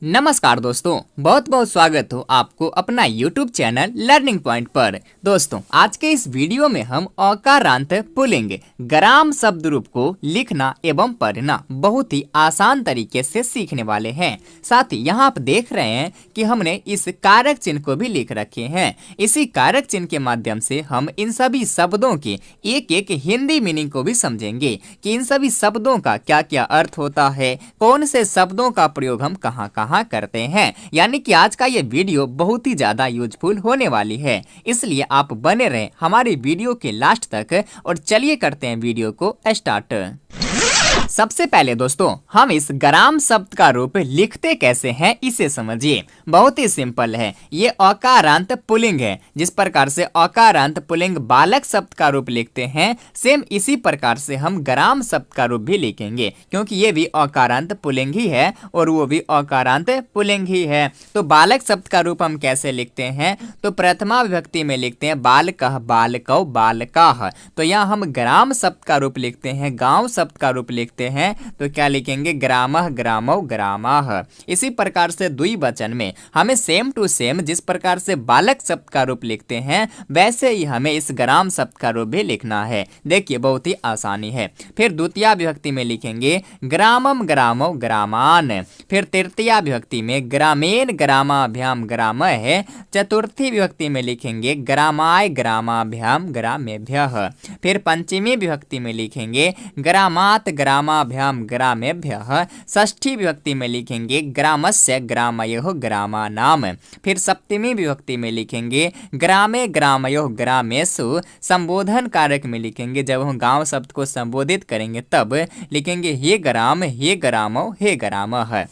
नमस्कार दोस्तों, बहुत बहुत स्वागत हो आपको अपना YouTube चैनल लर्निंग पॉइंट पर। दोस्तों, आज के इस वीडियो में हम अकारांत पुल्लिंग ग्राम शब्द रूप को लिखना एवं पढ़ना बहुत ही आसान तरीके से सीखने वाले हैं। साथ ही यहाँ आप देख रहे हैं कि हमने इस कारक चिन्ह को भी लिख रखे हैं। इसी कारक चिन्ह के माध्यम से हम इन सभी शब्दों के एक एक हिंदी मीनिंग को भी समझेंगे कि इन सभी शब्दों का क्या क्या अर्थ होता है, कौन से शब्दों का प्रयोग हम कहाँ कहाँ करते हैं। यानी कि आज का ये वीडियो बहुत ही ज्यादा यूजफुल होने वाली है, इसलिए आप बने रहें हमारे वीडियो के लास्ट तक। और चलिए करते हैं वीडियो को स्टार्ट। सबसे पहले दोस्तों, हम इस ग्राम शब्द का रूप लिखते कैसे हैं इसे समझिए। बहुत ही सिंपल है। ये अकारांत पुल्लिंग है। जिस प्रकार से अकारांत पुल्लिंग बालक शब्द का रूप लिखते हैं, सेम इसी प्रकार से हम ग्राम शब्द का रूप भी लिखेंगे, क्योंकि ये भी अकारांत पुल्लिंग ही है और वो भी अकारांत पुल्लिंग ही है। तो बालक शब्द का रूप हम कैसे लिखते हैं, तो प्रथमा विभक्ति में लिखते हैं बालकः बालकौ बालकाः। तो यहाँ हम ग्राम शब्द का रूप लिखते हैं, गांव शब्द का रूप लिखते हैं, तो क्या लिखेंगे, ग्रामः ग्रामौ ग्रामाः। इसी प्रकार से द्विवचन में हमें सेम टू सेम जिस प्रकार से बालक शब्द का रूप लिखते हैं, वैसे ही हमें इस ग्राम शब्द का रूप भी लिखना है। देखिए, बहुत ही आसानी है। फिर द्वितीया विभक्ति में लिखेंगे ग्रामम ग्रामौ ग्रामान। फिर तृतीया विभक्ति में ग्रामेण ग्रामाभ्याम ग्रामः। चतुर्थी विभक्ति में लिखेंगे ग्रामाय ग्रामाभ्याम ग्रामेभ्यः। फिर पंचमी विभक्ति में लिखेंगे ग्रामात् ग्रामाभ्याम ग्रामेभ्यः। षष्ठी विभक्ति में लिखेंगे ग्रामस्य ग्रामयोः ग्रामानाम। फिर सप्तमी विभक्ति में लिखेंगे ग्रामे ग्रामयोः ग्रामेषु। संबोधन कारक में लिखेंगे, जब हम गांव शब्द को संबोधित करेंगे तब लिखेंगे हे ग्राम हे ग्रामौ हे ग्रामः।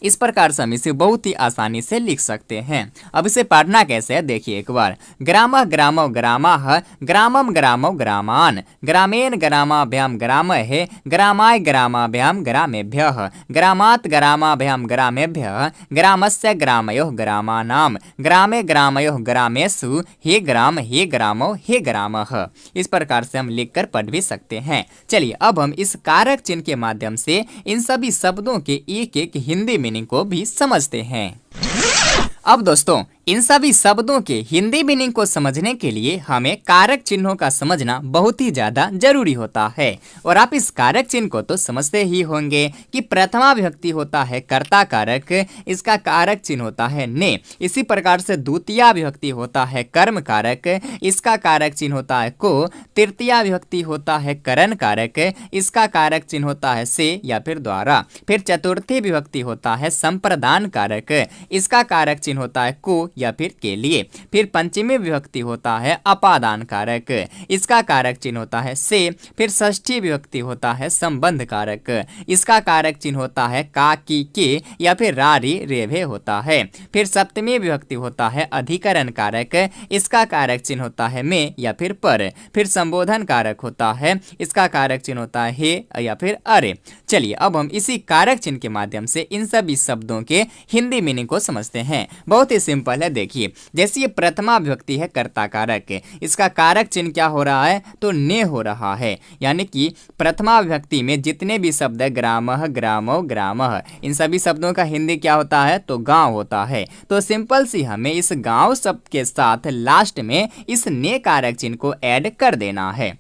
इस प्रकार से हम इसे बहुत ही आसानी से लिख सकते हैं। अब इसे पढ़ना कैसे है देखिए एक बार। ग्रामः ग्रामौ ग्रामाः ग्रामम ग्रामौ ग्रामान। ग्रामेण ग्रामाभ्याम ग्रामः ग्रामाय ग्रामाभ्याम ग्रामेभ्यः। ग्रामात् ग्रामाभ्याम ग्रामेभ्यः ग्रामस्य ग्रामयोः ग्रामानाम। ग्रामे ग्रामयोः ग्रामेषु हे ग्राम हे ग्रामौ हे ग्रामः। इस प्रकार से हम लिखकर पढ़ भी सकते हैं। चलिए, अब हम इस कारक चिन्ह के माध्यम से इन सभी शब्दों के एक एक हिंदी मीनिंग को भी समझते हैं। अब दोस्तों, इन सभी शब्दों के हिंदी मीनिंग को समझने के लिए हमें कारक चिन्हों का समझना बहुत ही ज्यादा जरूरी होता है। और आप इस कारक चिन्ह को तो समझते ही होंगे कि प्रथमा विभक्ति होता है कर्ता कारक, इसका कारक चिन्ह होता है ने। इसी प्रकार से द्वितीया विभक्ति होता है कर्म कारक, इसका कारक चिन्ह होता है को। तृतीया विभक्ति होता है करण कारक, इसका कारक चिन्ह होता है से या फिर द्वारा। फिर चतुर्थी विभक्ति होता है संप्रदान कारक, इसका कारक चिन्ह होता है को या फिर के लिए। फिर पंचमी विभक्ति होता है अपादान कारक, इसका कारक चिन्ह होता है से। फिर षष्ठी विभक्ति होता है संबंध कारक, इसका कारक चिन्ह होता है का की के या फिर रारी रेभे होता है। फिर सप्तमी विभक्ति होता है अधिकरण कारक, इसका कारक चिन्ह होता है में या फिर पर। फिर संबोधन कारक होता है, इसका कारक चिन्ह होता है हे या फिर अरे। चलिए, अब हम इसी कारक चिन्ह के माध्यम से इन सभी शब्दों के हिंदी मीनिंग को समझते हैं। बहुत ही सिंपल है। देखिए, जैसे ये प्रथमा विभक्ति है कर्ता कारक, इसका कारक चिन्ह क्या हो रहा है, तो ने हो रहा है। यानी कि प्रथमा विभक्ति में जितने भी शब्द है ग्रामः ग्रामौ ग्रामः, इन सभी शब्दों का हिंदी क्या होता है, तो गांव होता है। तो सिंपल सी हमें इस गांव शब्द के साथ लास्ट में इस ने कारक चिन्ह को ऐड कर देना है।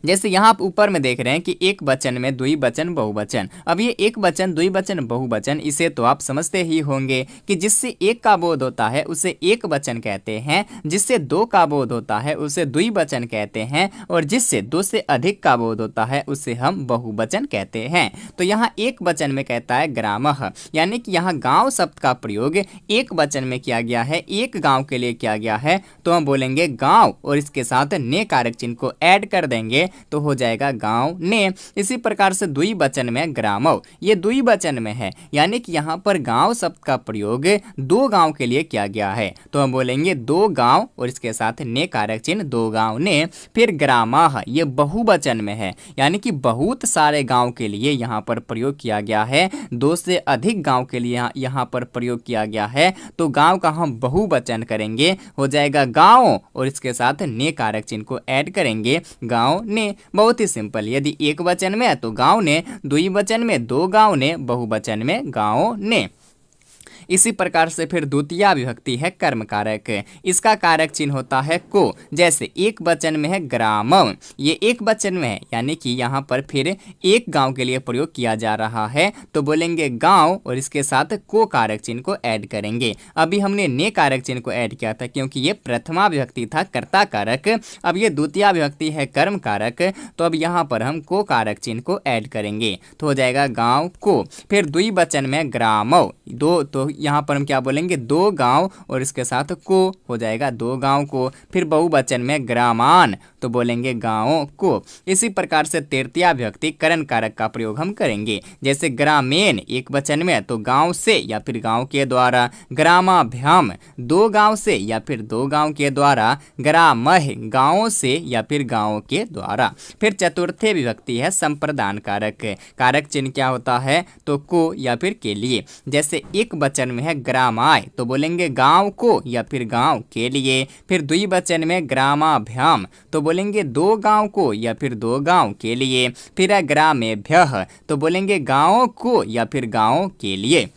जैसे यहाँ आप ऊपर में देख रहे हैं कि एक वचन में द्विवचन बहुवचन। अब ये एक वचन द्विवचन बहुवचन, इसे तो आप समझते ही होंगे कि जिससे एक का बोध होता है उसे एक वचन कहते हैं, जिससे दो का बोध होता है उसे द्विवचन कहते हैं, और जिससे दो से अधिक का बोध होता है उसे हम बहुवचन कहते हैं। तो यहाँ एक वचन में कहता है ग्रामः, यानी कि यहाँ गांव शब्द का प्रयोग एक वचन में किया गया है, एक गांव के लिए किया गया है, तो हम बोलेंगे गांव और इसके साथ ने कारक चिन्ह को ऐड कर देंगे तो हो जाएगा गांव ने। इसी प्रकार से द्विवचन में ग्रामौ, ये द्विवचन में है, यानी कि यहाँ पर गांव शब्द का प्रयोग दो गांव के लिए किया गया है, तो हम बोलेंगे दो गांव और इसके साथ ने कारक चिन्ह दो गांव ने। फिर ग्रामाः, ये बहुवचन में है, यानी कि बहुत सारे गांव के लिए यहाँ पर प्रयोग किया गया है, दो से अधिक गांव के लिए यहाँ पर प्रयोग किया गया है, तो गांव का हम बहुवचन करेंगे, हो जाएगा गांव और इसके साथ ने कारक चिन्ह को ऐड करेंगे गांव ने। बहुत ही सिंपल। यदि एक वचन में है तो गांव ने, द्विवचन में दो गांव ने, बहुवचन में गांव ने। इसी प्रकार से फिर द्वितीय विभक्ति है कर्म कारक, इसका कारक चिन्ह होता है को। जैसे एक वचन में है ग्रामम, ये एक वचन में है यानी कि यहाँ पर फिर एक गांव के लिए प्रयोग किया जा रहा है तो बोलेंगे गांव और इसके साथ को कारक चिन्ह को ऐड करेंगे। अभी हमने ने कारक चिन्ह को ऐड किया था क्योंकि ये प्रथमा विभक्ति था कर्ता कारक, अब ये द्वितीय विभक्ति है कर्म कारक, तो अब यहाँ पर हम को कारक चिन्ह को ऐड करेंगे तो हो जाएगा गांव को। फिर द्विवचन में ग्रामव, दो, तो यहाँ पर हम क्या बोलेंगे दो गांव और इसके साथ को हो जाएगा दो गांव को। फिर बहुवचन में ग्रामान तो बोलेंगे गांवों को। इसी प्रकार से तृतीय विभक्ति करण कारक का प्रयोग हम करेंगे। जैसे ग्रामीण एक वचन में तो गांव से या फिर गांव के द्वारा, ग्रामाभ्याम दो गांव से या फिर दो गांव के द्वारा, ग्रामह गांवों से या फिर गांवों के द्वारा। फिर चतुर्थी विभक्ति है संप्रदान कारक, कारक चिन्ह क्या होता है तो को या फिर के लिए। जैसे एक वचन में है ग्रामाय तो बोलेंगे गांव को या फिर गांव के लिए। फिर द्विवचन में ग्रामाभ्याम तो बोलेंगे दो गांव को या फिर दो गांव के लिए। फिर ग्रामेभ्यः तो बोलेंगे गांवों को या फिर गांवों के लिए।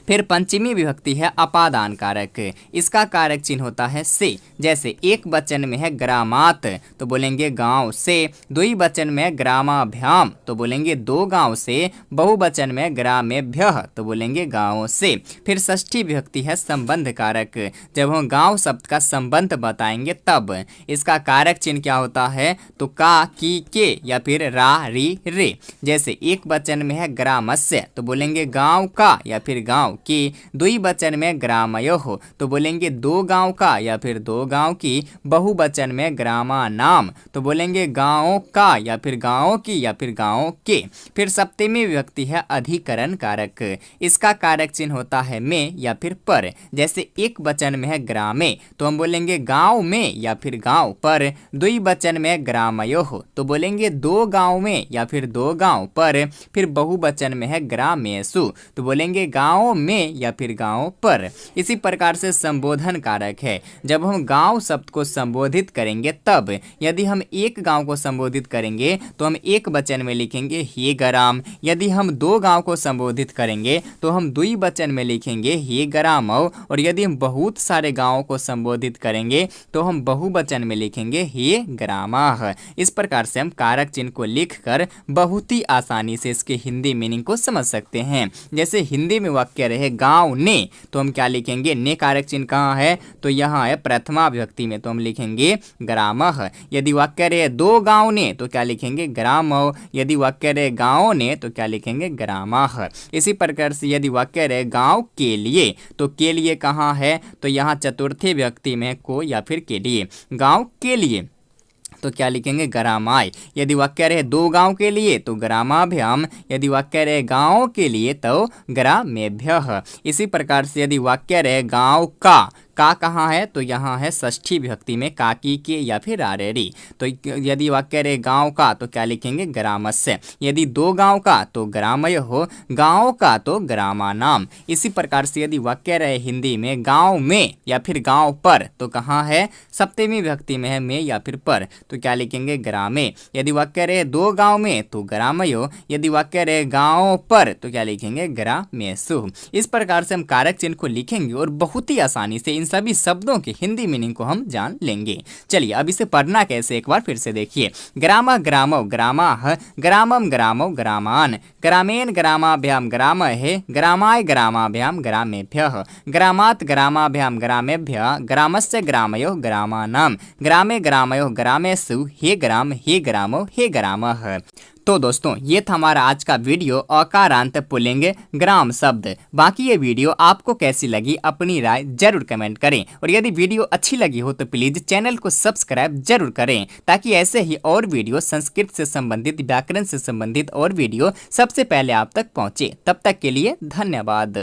फिर पंचमी विभक्ति है अपादान कारक, इसका कारक चिन्ह होता है से। जैसे एक वचन में है ग्रामात तो बोलेंगे गांव से, द्विवचन में ग्रामाभ्याम तो बोलेंगे दो गांव से, बहुवचन में ग्रामेभ्यः तो बोलेंगे गांवों से। फिर षष्ठी विभक्ति है संबंध कारक, जब हम गांव शब्द का संबंध बताएंगे तब इसका कारक चिन्ह क्या होता है तो का, की, के या फिर रा, री, रे। जैसे एक वचन में है ग्रामस्य तो बोलेंगे गांव का या फिर गांव की। द्विवचन में ग्रामयोः तो बोलेंगे दो गांव का या फिर दो गांव की। बहुवचन में ग्रामानाम तो बोलेंगे गांवों का या फिर गांवों की या फिर गांवों के। फिर सप्तमी विभक्ति है अधिकरण कारक, इसका कारक चिन्ह होता है में या फिर पर। जैसे एक वचन में है ग्रामे तो हम बोलेंगे गांव में या फिर गांव पर। द्विवचन में ग्रामयोः तो बोलेंगे दो गांव में या फिर दो गांव पर। फिर बहुवचन में है ग्रामेषु तो बोलेंगे गांव में या फिर गांव पर। इसी प्रकार से संबोधन कारक है, जब हम गांव शब्द को संबोधित करेंगे तब यदि हम एक गांव को संबोधित करेंगे तो हम एक वचन में लिखेंगे हे ग्राम। यदि हम दो गांव को संबोधित करेंगे तो हम द्विवचन में लिखेंगे हे ग्रामौ। और यदि हम बहुत सारे गांवों को संबोधित करेंगे तो हम बहुवचन में लिखेंगे हे ग्रामाः। इस प्रकार से हम कारक चिन्ह को लिखकर बहुत ही आसानी से इसके हिंदी मीनिंग को समझ सकते हैं। जैसे हिंदी में वाक्य रहे गांव ने तो हम क्या लिखेंगे ने कारक चिन्ह कहाँ है तो यहाँ है प्रथमा विभक्ति में तो हम लिखेंगे ग्रामः। यदि वाक्य रहे दो गांव ने तो क्या लिखेंगे ग्रामौ। यदि वाक्य रहे गांवों ने तो क्या लिखेंगे ग्रामाः। इसी प्रकार से यदि वाक्य रहे गांव के लिए तो के लिए कहाँ है तो यहाँ चतुर्थी विभक्ति में को या फिर के लिए। गांव के लिए तो क्या लिखेंगे ग्रामाय। यदि वाक्य रहे दो गांव के लिए तो ग्रामाभ्याम। यदि वाक्य रहे गांव के लिए तो ग्रामेभ्यः। इसी प्रकार से यदि वाक्य रहे गांव का कहाँ है तो यहाँ है षष्ठी विभक्ति में काकी के या फिर आरेरी। तो यदि वाक्य रहे गांव का तो क्या लिखेंगे ग्रामस्य। यदि दो गांव का तो ग्रामयोः, गांव का तो ग्रामानाम। इसी प्रकार से यदि वाक्य रहे हिंदी में गांव में या फिर गांव पर तो कहाँ है सप्तमी विभक्ति में है में या फिर पर तो क्या लिखेंगे ग्रामे। यदि वाक्य रहे दो गांव में तो ग्रामयोः। यदि वाक्य रहे गांव पर तो क्या लिखेंगे ग्रामेषु। इस प्रकार से हम कारक चिन्ह को लिखेंगे और बहुत ही आसानी से इन सभी शब्दों के हिंदी मीनिंग को हम जान लेंगे। चलिए अब इसे पढ़ना कैसे एक बार फिर से देखिए। ग्रामः ग्रामौ ग्रामाः, ग्रामम ग्रामौ ग्रामान, ग्रामेण ग्रामाभ्याम ग्रामहे, ग्रामाय ग्रामाभ्याम ग्रामेभ्यः, ग्रामात् ग्रामाभ्याम ग्रामेभ्यः, ग्रामस्य ग्रामयोः ग्रामाणां, ग्रामे ग्रामयोः ग्रामेषु, हे ग्राम हे ग्रामौ हे ग्रामः। तो दोस्तों ये था हमारा आज का वीडियो अकारांत पुल्लिंग ग्राम शब्द। बाकी ये वीडियो आपको कैसी लगी अपनी राय जरूर कमेंट करें और यदि वीडियो अच्छी लगी हो तो प्लीज चैनल को सब्सक्राइब जरूर करें ताकि ऐसे ही और वीडियो संस्कृत से संबंधित व्याकरण से संबंधित और वीडियो सबसे पहले आप तक पहुंचे। तब तक के लिए धन्यवाद।